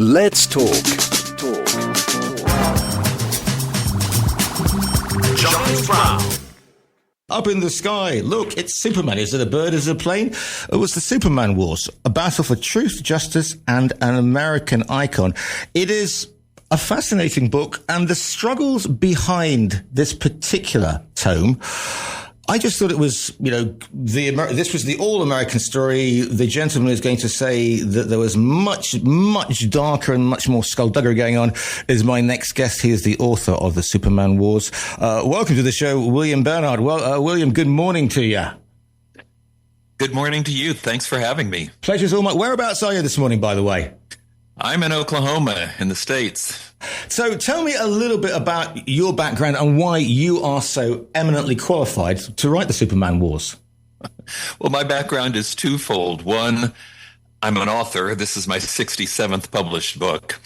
Let's talk. John Brown. Up in the sky, look, it's Superman. Is it a bird? Is it a plane? It was the Superman Wars, a battle for truth, justice, and an American icon. It is a fascinating book, and the struggles behind this particular tome, I just thought it was, this was the all-American story. The gentleman is going to say that there was much, much darker and much more skullduggery going on, is my next guest. He is the author of the Superman Wars. Welcome to the show, William Bernhardt. Well, William, good morning to you. Good morning to you. Thanks for having me. Pleasure's all mine. Whereabouts are you this morning, by the way? I'm in Oklahoma in the States. So tell me a little bit about your background and why you are so eminently qualified to write the Superman Wars. Well, my background is twofold. One, I'm an author. This is my 67th published book.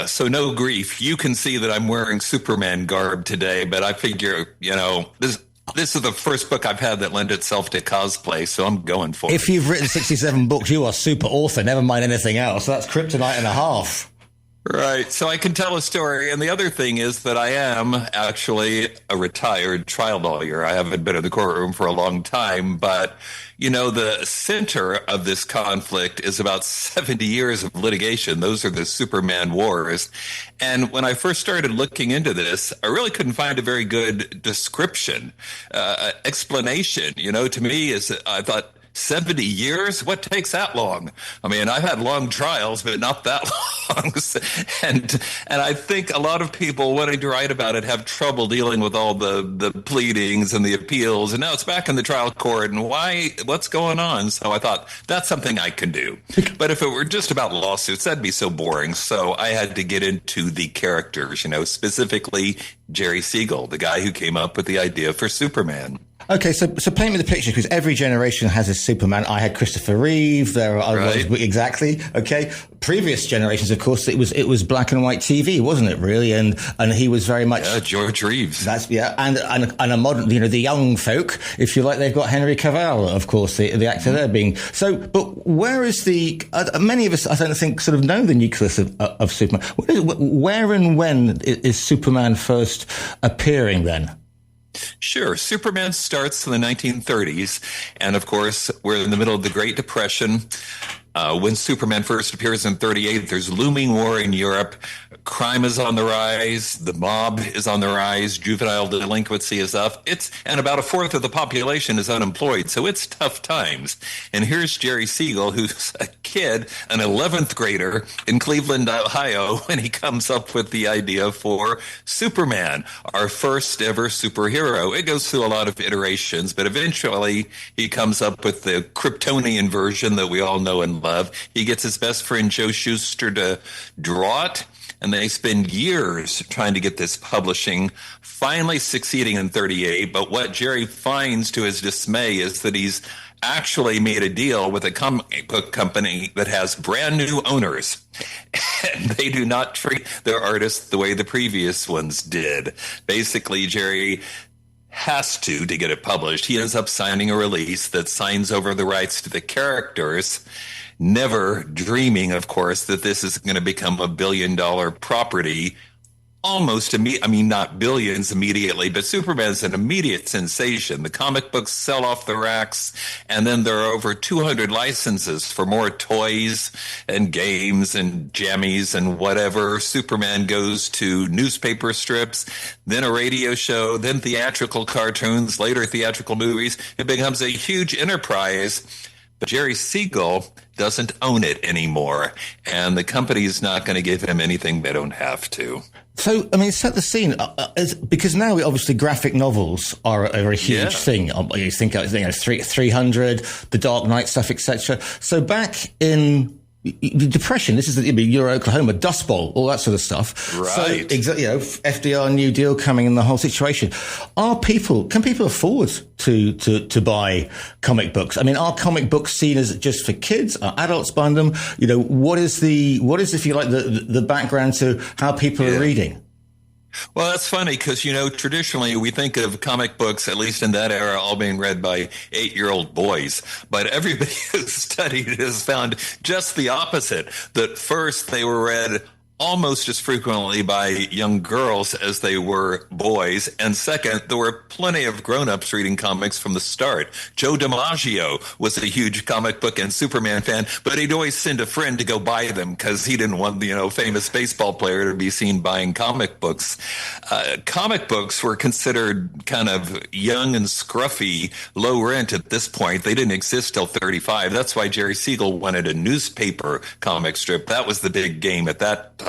So no grief. You can see that I'm wearing Superman garb today, but I figure, this is the first book I've had that lent itself to cosplay, so I'm going for it. If you've written 67 books, you are super author, never mind anything else. That's kryptonite and a half. Right. So I can tell a story. And the other thing is that I am actually a retired trial lawyer. I haven't been in the courtroom for a long time, but the center of this conflict is about 70 years of litigation. Those are the Superman Wars. And when I first started looking into this, I really couldn't find a very good description, explanation. To me, I thought, 70 years? What takes that long? I mean, I've had long trials, but not that long. and I think a lot of people wanting to write about it have trouble dealing with all the pleadings and the appeals. And now it's back in the trial court. And what's going on? So I thought that's something I can do. But if it were just about lawsuits, that'd be so boring. So I had to get into the characters, specifically Jerry Siegel, the guy who came up with the idea for Superman. Okay, so paint me the picture, because every generation has a Superman. I had Christopher Reeve. There are other ones, exactly. Okay, previous generations, of course, it was black and white TV, wasn't it? Really, and he was very much George Reeves. That's and a modern, the young folk, if you like, they've got Henry Cavill, of course, the actor there being so. But where is many of us, I don't think, sort of know the nucleus of Superman. Where and when is Superman first appearing then? Sure. Superman starts in the 1930s. And of course, we're in the middle of the Great Depression. When Superman first appears in 38, there's looming war in Europe. Crime is on the rise. The mob is on the rise. Juvenile delinquency is up. And about a fourth of the population is unemployed. So it's tough times. And here's Jerry Siegel, who's a kid, an 11th grader in Cleveland, Ohio, when he comes up with the idea for Superman, our first ever superhero. It goes through a lot of iterations, but eventually he comes up with the Kryptonian version that we all know and love. He gets his best friend Joe Shuster to draw it, and they spend years trying to get this publishing, finally succeeding in 38. But what Jerry finds to his dismay is that he's actually made a deal with a comic book company that has brand new owners, and they do not treat their artists the way the previous ones did. Basically, Jerry has to get it published. He ends up signing a release that signs over the rights to the characters, never dreaming, of course, that this is going to become a billion-dollar property almost immediately. I mean, not billions immediately, but Superman's an immediate sensation. The comic books sell off the racks, and then there are over 200 licenses for more toys and games and jammies and whatever. Superman goes to newspaper strips, then a radio show, then theatrical cartoons, later theatrical movies. It becomes a huge enterprise. But Jerry Siegel doesn't own it anymore, and the company's not going to give him anything they don't have to. So, I mean, set the scene, because now obviously graphic novels are a huge thing. You think 300, the Dark Knight stuff, etc. So back in the Depression, you're Oklahoma, Dust Bowl, all that sort of stuff. Right. So, FDR, New Deal coming in, the whole situation. Can people afford to buy comic books? I mean, are comic books seen as just for kids? Are adults buying them? What is, if you like, the background to how people are reading? Well, that's funny because, traditionally we think of comic books, at least in that era, all being read by 8-year-old boys. But everybody who's studied has found just the opposite, that first they were read almost as frequently by young girls as they were boys. And second, there were plenty of grown-ups reading comics from the start. Joe DiMaggio was a huge comic book and Superman fan, but he'd always send a friend to go buy them because he didn't want the, famous baseball player to be seen buying comic books. Comic books were considered kind of young and scruffy, low rent at this point. They didn't exist till 35. That's why Jerry Siegel wanted a newspaper comic strip. That was the big game at that time.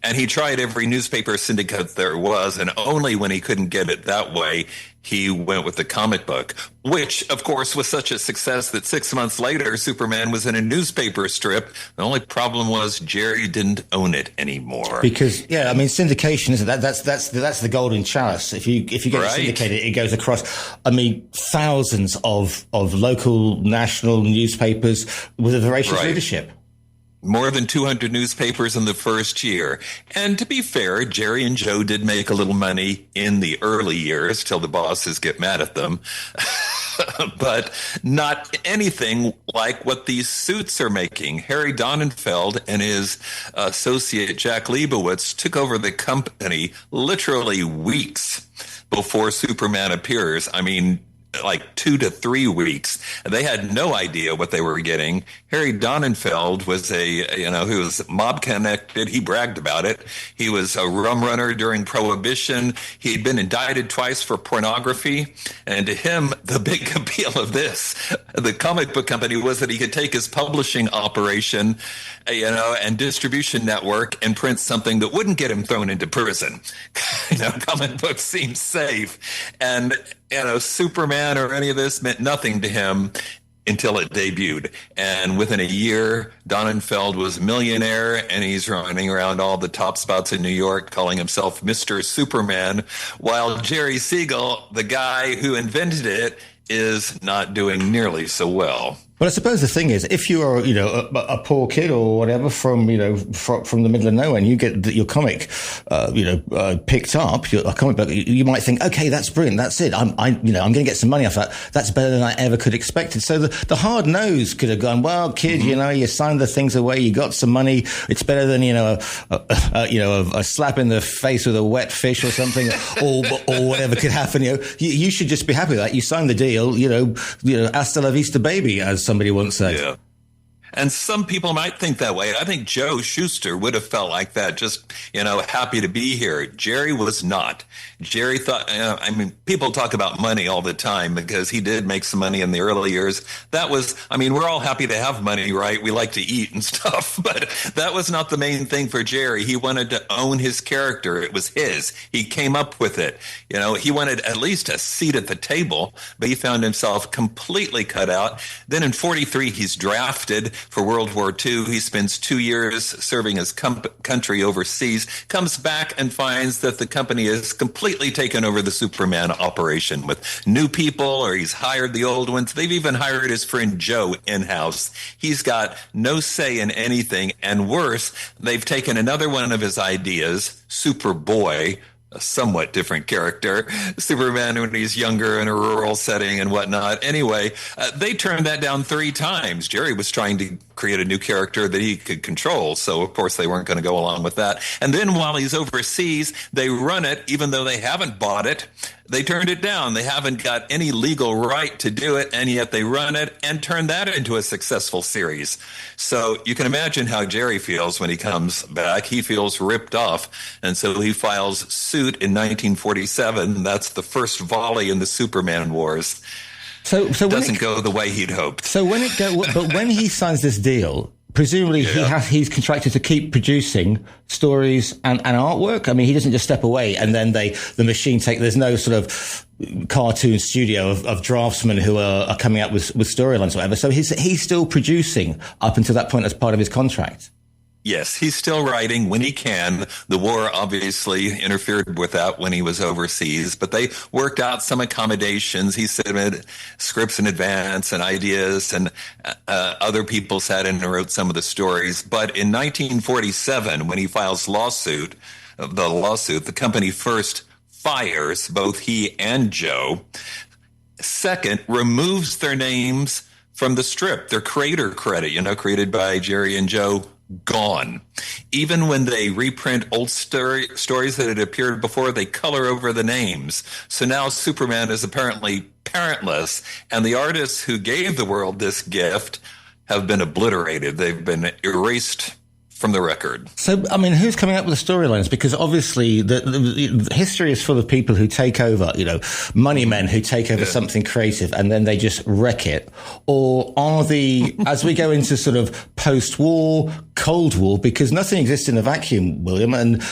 And he tried every newspaper syndicate there was, and only when he couldn't get it that way, he went with the comic book, which, of course, was such a success that 6 months later, Superman was in a newspaper strip. The only problem was Jerry didn't own it anymore. Because, syndication, isn't it? That's the golden chalice. If you get it syndicated, it goes across, thousands of local, national newspapers with a voracious readership. More than 200 newspapers in the first year. And to be fair, Jerry and Joe did make a little money in the early years till the bosses get mad at them. But not anything like what these suits are making. Harry Donenfeld and his associate Jack Leibowitz took over the company literally weeks before Superman appears. Like 2 to 3 weeks. They had no idea what they were getting. Harry Donenfeld was he was mob connected. He bragged about it. He was a rum runner during Prohibition. He'd been indicted twice for pornography. And to him, the big appeal of the comic book company, was that he could take his publishing operation, and distribution network and print something that wouldn't get him thrown into prison. Comic books seem safe. And Superman or any of this meant nothing to him until it debuted. And within a year, Donenfeld was a millionaire, and he's running around all the top spots in New York calling himself Mr. Superman, while Jerry Siegel, the guy who invented it, is not doing nearly so well. Well, I suppose the thing is, if you are, a poor kid or whatever from the middle of nowhere, and you get your comic, picked up, a comic book, you might think, okay, that's brilliant, that's it. I'm going to get some money off that. That's better than I ever could expect it. So the hard nose could have gone, well, kid, you signed the things away, you got some money. It's better than a slap in the face with a wet fish or something, or whatever could happen. You should just be happy with that. You signed the deal. Hasta la vista, baby, as somebody once said. Yeah. And some people might think that way. I think Joe Shuster would have felt like that, just, happy to be here. Jerry was not. Jerry thought, people talk about money all the time because he did make some money in the early years. That was, we're all happy to have money, right? We like to eat and stuff, but that was not the main thing for Jerry. He wanted to own his character. It was his. He came up with it. He wanted at least a seat at the table, but he found himself completely cut out. Then in 43, he's drafted for World War II. He spends 2 years serving his country overseas, comes back and finds that the company has completely taken over the Superman operation with new people, or he's hired the old ones. They've even hired his friend Joe in-house. He's got no say in anything, and worse, they've taken another one of his ideas, Superboy, a somewhat different character, Superman when he's younger in a rural setting and whatnot. Anyway, they turned that down 3 times. Jerry was trying to create a new character that he could control, so of course they weren't going to go along with that. And then while he's overseas, they run it, even though they haven't bought it. They turned it down. They haven't got any legal right to do it, and yet they run it and turn that into a successful series. So you can imagine how Jerry feels when he comes back. He feels ripped off, and so he files suit in 1947. That's the first volley in the Superman Wars. So it doesn't go the way he'd hoped. So but when he signs this deal, presumably he's contracted to keep producing stories and artwork. He doesn't just step away and then the machine there's no sort of cartoon studio of draftsmen who are coming up with storylines or whatever. So he's still producing up until that point as part of his contract. Yes, he's still writing when he can. The war obviously interfered with that when he was overseas, but they worked out some accommodations. He submitted scripts in advance and ideas, and other people sat in and wrote some of the stories. But in 1947, when he files lawsuit, the lawsuit, the company first fires both he and Joe. Second, removes their names from the strip, their creator credit, created by Jerry and Joe, gone. Even when they reprint old stories that had appeared before, they color over the names. So now Superman is apparently parentless, and the artists who gave the world this gift have been obliterated. They've been erased from the record. So, I mean, who's coming up with the storylines? Because obviously the history is full of people who take over, money men who take over something creative and then they just wreck it. Or are as we go into sort of post-war, Cold War, because nothing exists in a vacuum, William, and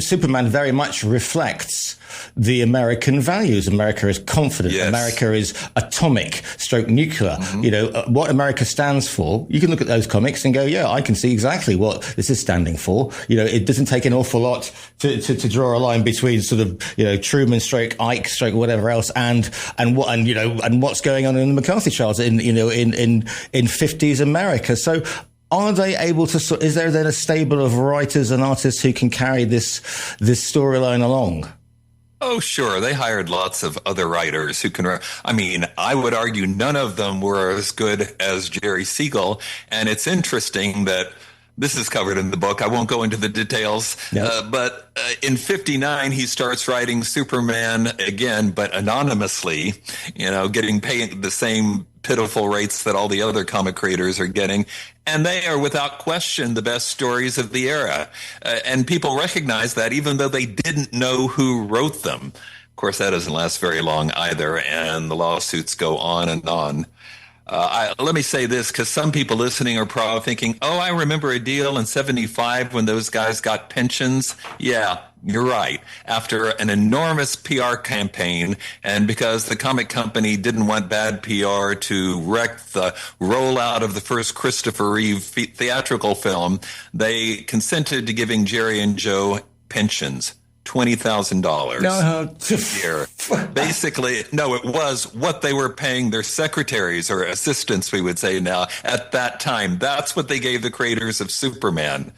Superman very much reflects the American values. America is confident. Yes. America is atomic, stroke nuclear. Mm-hmm. What America stands for. You can look at those comics and go, yeah, I can see exactly what this is standing for. It doesn't take an awful lot to draw a line between sort of, Truman stroke Ike stroke whatever else and what's going on in the McCarthy trials in 50s America. So are they able to, is there then a stable of writers and artists who can carry this storyline along? Oh, sure. They hired lots of other writers who can. I mean, I would argue none of them were as good as Jerry Siegel. And it's interesting that this is covered in the book. I won't go into the details. Yep. But in 59, he starts writing Superman again, but anonymously, getting paid the same pitiful rates that all the other comic creators are getting. And they are without question the best stories of the era. And people recognize that even though they didn't know who wrote them. Of course, that doesn't last very long either. And the lawsuits go on and on. Let me say this, because some people listening are probably thinking, I remember a deal in 75 when those guys got pensions. Yeah, you're right. After an enormous PR campaign, and because the comic company didn't want bad PR to wreck the rollout of the first Christopher Reeve theatrical film, they consented to giving Jerry and Joe pensions. $20,000 a year. Basically, no, it was what they were paying their secretaries or assistants, we would say now, at that time. That's what they gave the creators of Superman.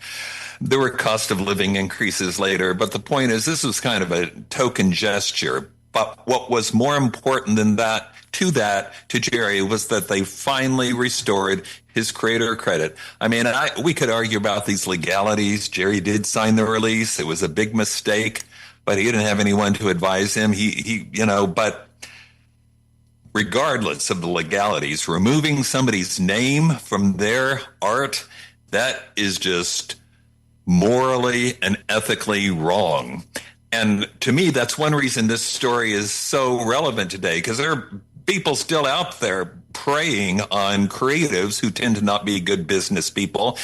There were cost of living increases later, but the point is this was kind of a token gesture. But what was more important than that, to Jerry, was that they finally restored his creator credit. I mean, we could argue about these legalities. Jerry did sign the release. It was a big mistake, but he didn't have anyone to advise him. But regardless of the legalities, removing somebody's name from their art, that is just morally and ethically wrong. And to me, that's one reason this story is so relevant today, because there are people still out there preying on creatives who tend to not be good business people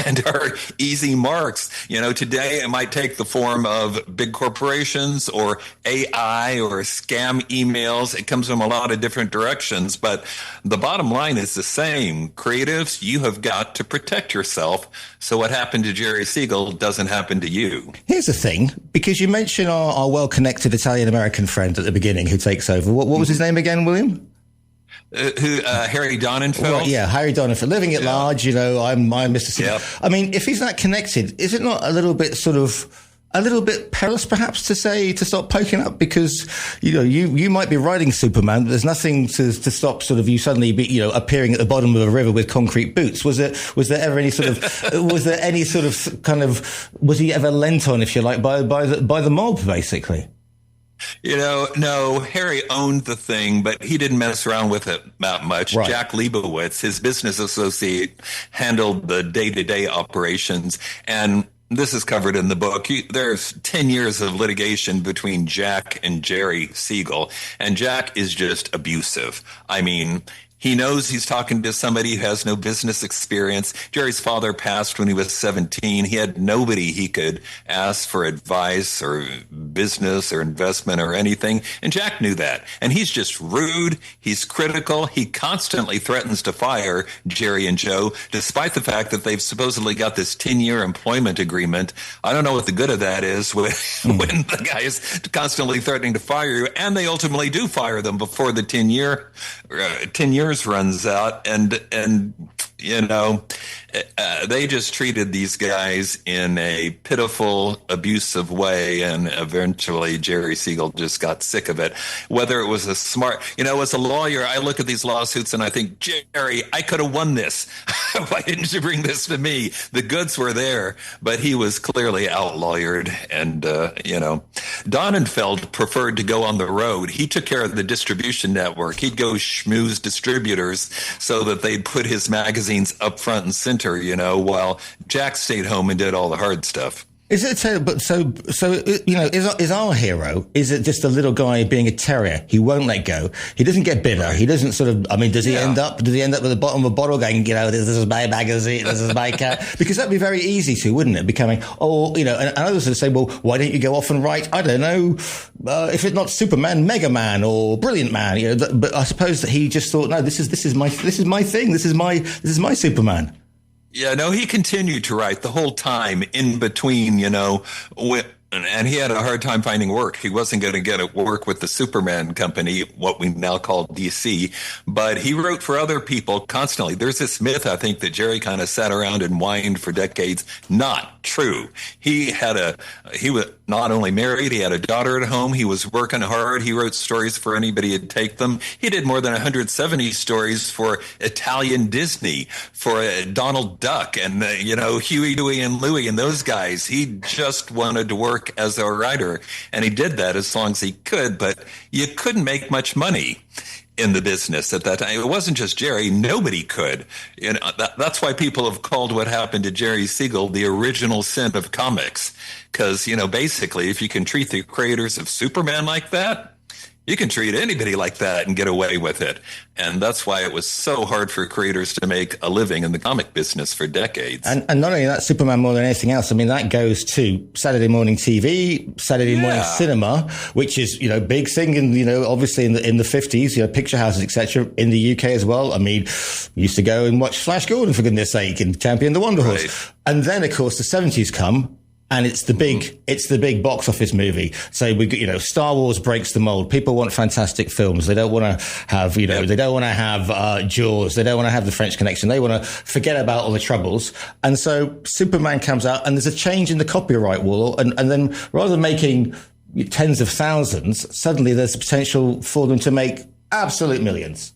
and are easy marks. Today it might take the form of big corporations or AI or scam emails. It comes from a lot of different directions, but the bottom line is the same. Creatives, you have got to protect yourself so what happened to Jerry Siegel doesn't happen to you. Here's the thing, because you mentioned our well-connected Italian-American friend at the beginning who takes over. What was his name again, William? Harry Donenfeld? Well, yeah, Harry Donenfeld. Living at large, I'm Mr. Siegel. Yep. I mean, if he's that connected, is it not a little bit perilous perhaps to stop poking up? Because, you might be riding Superman, but there's nothing to stop sort of you suddenly be, appearing at the bottom of a river with concrete boots. Was there ever any sort of, was he ever lent on, if you like, by the mob, basically? No, Harry owned the thing, but he didn't mess around with it that much. Right. Jack Leibowitz, his business associate, handled the day-to-day operations. And this is covered in the book. There's 10 years of litigation between Jack and Jerry Siegel, and Jack is just abusive. I mean, he knows he's talking to somebody who has no business experience. Jerry's father passed when he was 17. He had nobody he could ask for advice or business or investment or anything. And Jack knew that. And he's just rude. He's critical. He constantly threatens to fire Jerry and Joe, despite the fact that they've supposedly got this 10-year employment agreement. I don't know what the good of that is when the guy is constantly threatening to fire you. And they ultimately do fire them before the 10 years runs out, and You know, they just treated these guys in a pitiful, abusive way, and eventually Jerry Siegel just got sick of it. Whether it was a smart, as a lawyer, I look at these lawsuits and I think, Jerry, I could have won this. Why didn't you bring this to me? The goods were there, but he was clearly outlawyered. And, Donenfeld preferred to go on the road. He took care of the distribution network. He'd go schmooze distributors so that they'd put his magazines up front and center, while Jack stayed home and did all the hard stuff. Is it so? But is our hero? Is it just a little guy being a terrier? He won't let go. He doesn't get bitter. He doesn't sort of. I mean, does he end up? Does he end up at the bottom of a bottle going, this is my magazine, this is my cat? Because that'd be very easy to, wouldn't it? Becoming, and others would say, well, why don't you go off and write? I don't know, if it's not Superman, Mega Man, or Brilliant Man. But I suppose that he just thought, no, this is my thing. This is my Superman. Yeah, no, he continued to write the whole time in between, and he had a hard time finding work. He wasn't going to get work with the Superman company, what we now call DC, but he wrote for other people constantly. There's this myth, I think, that Jerry kind of sat around and whined for decades. Not true. He was not only married, he had a daughter at home. He was working hard. He wrote stories for anybody who'd take them. He did more than 170 stories for Italian Disney, for Donald Duck, and Huey, Dewey, and Louie, and those guys. He just wanted to work as a writer, and he did that as long as he could, but you couldn't make much money in the business at that time. It wasn't just Jerry. Nobody could. That's why people have called what happened to Jerry Siegel the original sin of comics. Because, basically, if you can treat the creators of Superman like that, you can treat anybody like that and get away with it. And that's why it was so hard for creators to make a living in the comic business for decades. And not only that, Superman more than anything else, I mean, that goes to Saturday morning TV, Saturday morning cinema, which is, big thing in, obviously in the 50s, picture houses, etc. in the UK as well. I mean, we used to go and watch Flash Gordon, for goodness sake, and Champion the Wonder Horse. Right. And then, of course, the 70s come. And it's the big box office movie. So Star Wars breaks the mold. People want fantastic films. They don't want to have, they don't want to have, Jaws. They don't want to have The French Connection. They want to forget about all the troubles. And so Superman comes out and there's a change in the copyright wall. And then rather than making tens of thousands, suddenly there's potential for them to make absolute millions.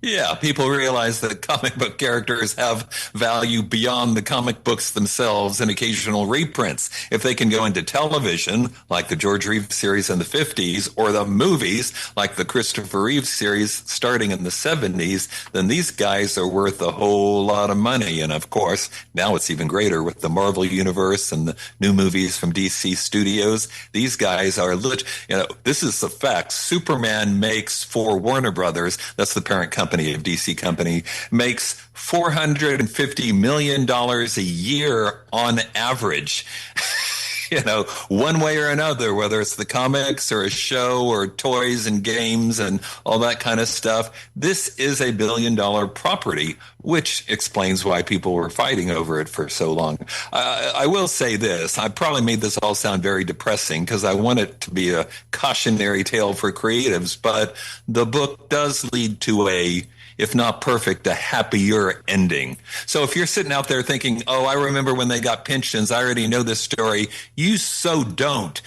Yeah, people realize that comic book characters have value beyond the comic books themselves and occasional reprints. If they can go into television, like the George Reeves series in the 50s, or the movies, like the Christopher Reeves series starting in the 70s, then these guys are worth a whole lot of money. And of course, now it's even greater with the Marvel Universe and the new movies from DC Studios. These guys are this is the fact. Superman makes for Warner Brothers, that's the parent company of DC Company, makes $450 million a year on average. One way or another, whether it's the comics or a show or toys and games and all that kind of stuff. This is a billion-dollar property, which explains why people were fighting over it for so long. I will say this. I probably made this all sound very depressing because I want it to be a cautionary tale for creatives, but the book does lead to if not perfect, a happier ending. So if you're sitting out there thinking, I remember when they got pensions, I already know this story, you so don't.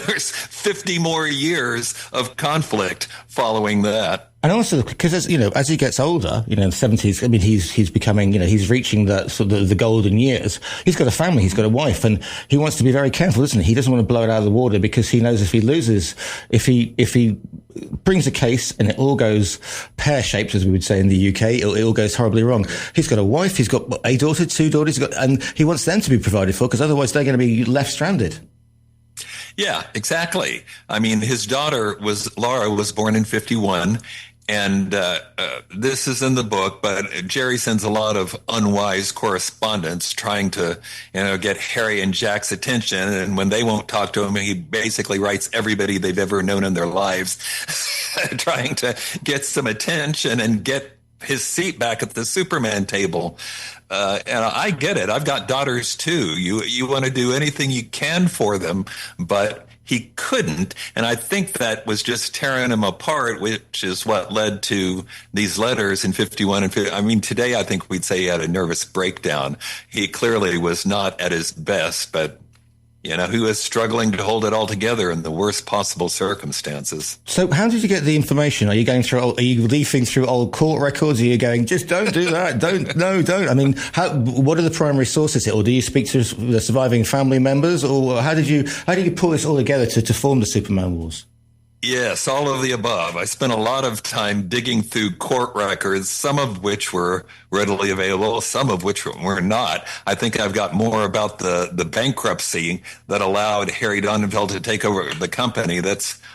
There's 50 more years of conflict following that. And also, because as he gets older, in the 70s, I mean, he's becoming, he's reaching the golden years. He's got a family, he's got a wife, and he wants to be very careful, doesn't he? He doesn't want to blow it out of the water because he knows if he loses, if he brings a case and it all goes pear-shaped, as we would say in the UK, it all goes horribly wrong. He's got a wife, he's got a daughter, two daughters, and he wants them to be provided for because otherwise they're going to be left stranded. Yeah, exactly. I mean, his daughter Laura was born in 51. And this is in the book, but Jerry sends a lot of unwise correspondence trying to, get Harry and Jack's attention. And when they won't talk to him, he basically writes everybody they've ever known in their lives, trying to get some attention and get his seat back at the Superman table. And I get it. I've got daughters too. You want to do anything you can for them, but he couldn't. And I think that was just tearing him apart, which is what led to these letters in 51 and 50. I mean, today I think we'd say he had a nervous breakdown. He clearly was not at his best, but he was struggling to hold it all together in the worst possible circumstances. So how did you get the information? Are you leafing through old court records? Are you going, just don't do that? Don't. I mean, what are the primary sources here? Or do you speak to the surviving family members? Or how did you pull this all together to form the Superman Wars? Yes, all of the above. I spent a lot of time digging through court records, some of which were readily available, some of which were not. I think I've got more about the bankruptcy that allowed Harry Donenfeld to take over the company.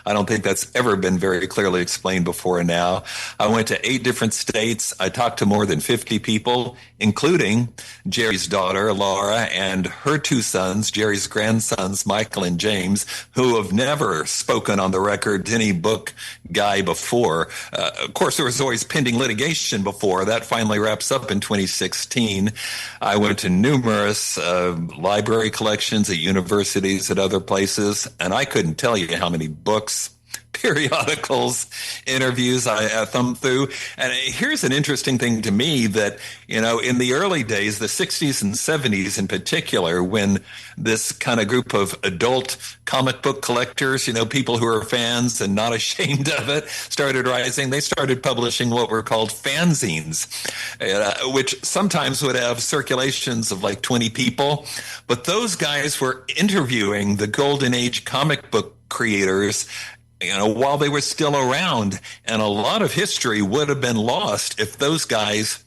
I don't think that's ever been very clearly explained before now. I went to 8 different states. I talked to more than 50 people, including Jerry's daughter, Laura, and her 2 sons, Jerry's grandsons, Michael and James, who have never spoken on the record to any book guy before. Of course, there was always pending litigation before. That finally wraps up in 2016. I went to numerous library collections at universities, at other places, and I couldn't tell you how many books, periodicals, interviews I thumbed through. And here's an interesting thing to me that, in the early days, the 60s and 70s in particular, when this kind of group of adult comic book collectors, people who are fans and not ashamed of it, started rising, they started publishing what were called fanzines, which sometimes would have circulations of like 20 people. But those guys were interviewing the Golden Age comic book creators while they were still around. And a lot of history would have been lost if those guys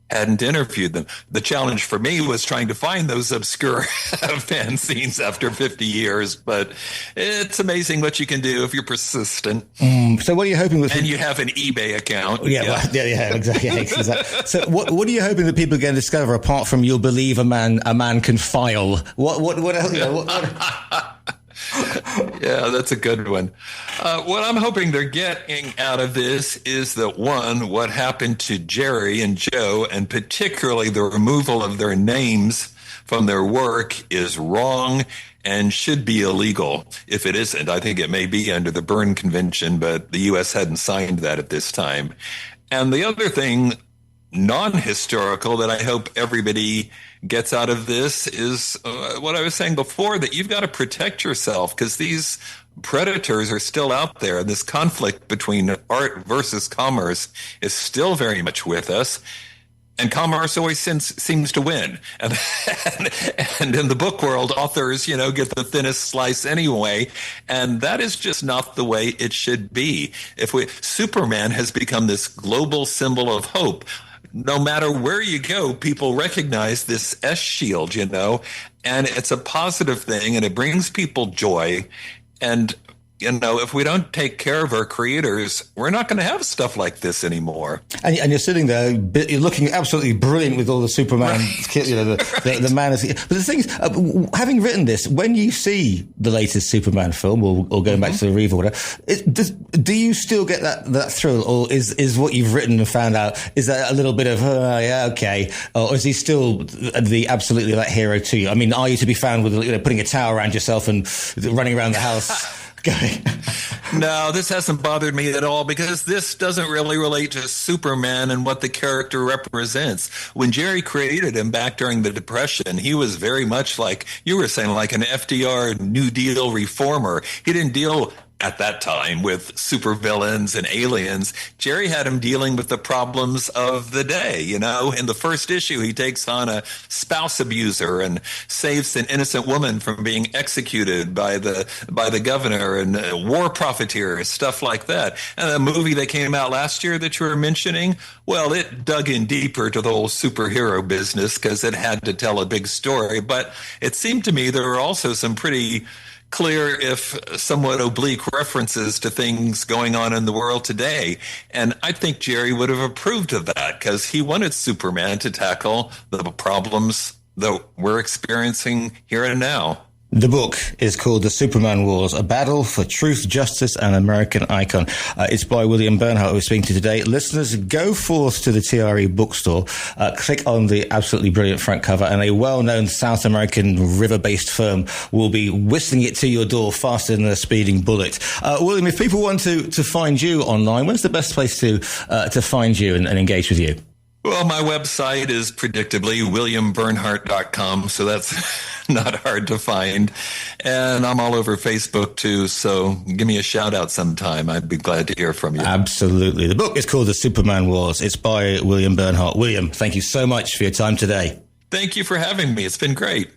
hadn't interviewed them. The challenge for me was trying to find those obscure fanzines after 50 years, but it's amazing what you can do if you're persistent. So what are you hoping with? And you have an eBay account. Yeah, exactly. So what are you hoping that people are going to discover apart from you'll believe a man can file? What else? Yeah, that's a good one. What I'm hoping they're getting out of this is that, one, what happened to Jerry and Joe, and particularly the removal of their names from their work, is wrong and should be illegal. If it isn't, I think it may be under the Berne Convention, but the U.S. hadn't signed that at this time. And the other thing, non-historical, that I hope everybody gets out of this is what I was saying before, that you've got to protect yourself because these predators are still out there. This conflict between art versus commerce is still very much with us. And commerce always seems to win. And in the book world, authors, get the thinnest slice anyway. And that is just not the way it should be. Superman has become this global symbol of hope. No matter where you go, people recognize this S shield, and it's a positive thing and it brings people joy. And, if we don't take care of our creators, we're not going to have stuff like this anymore. And you're sitting there, you're looking absolutely brilliant with all the Superman, the man is. But the thing is, having written this, when you see the latest Superman film, or going back to the Reeve or whatever, do you still get that thrill, or is what you've written and found out, is that a little bit of, yeah, okay, or is he still the absolutely that hero to you? I mean, are you to be found with putting a towel around yourself and running around the house? No, this hasn't bothered me at all because this doesn't really relate to Superman and what the character represents. When Jerry created him back during the Depression, he was very much like, you were saying, like an FDR New Deal reformer. He didn't deal at that time with supervillains and aliens. Jerry had him dealing with the problems of the day. In the first issue, he takes on a spouse abuser and saves an innocent woman from being executed by the governor, and war profiteers, stuff like that. And the movie that came out last year that you were mentioning, well, it dug in deeper to the whole superhero business because it had to tell a big story. But it seemed to me there were also some pretty clear, if somewhat oblique, references to things going on in the world today. And I think Jerry would have approved of that because he wanted Superman to tackle the problems that we're experiencing here and now. The book is called The Superman Wars, A Battle for Truth, Justice, and American Icon. It's by William Bernhardt, who we're speaking to today. Listeners, go forth to the TRE bookstore, click on the absolutely brilliant front cover, and a well-known South American river-based firm will be whistling it to your door faster than a speeding bullet. William, if people want to find you online, where's the best place to find you and engage with you? Well, my website is predictably williambernhardt.com, so that's not hard to find. And I'm all over Facebook, too, so give me a shout-out sometime. I'd be glad to hear from you. Absolutely. The book is called The Superman Wars. It's by William Bernhardt. William, thank you so much for your time today. Thank you for having me. It's been great.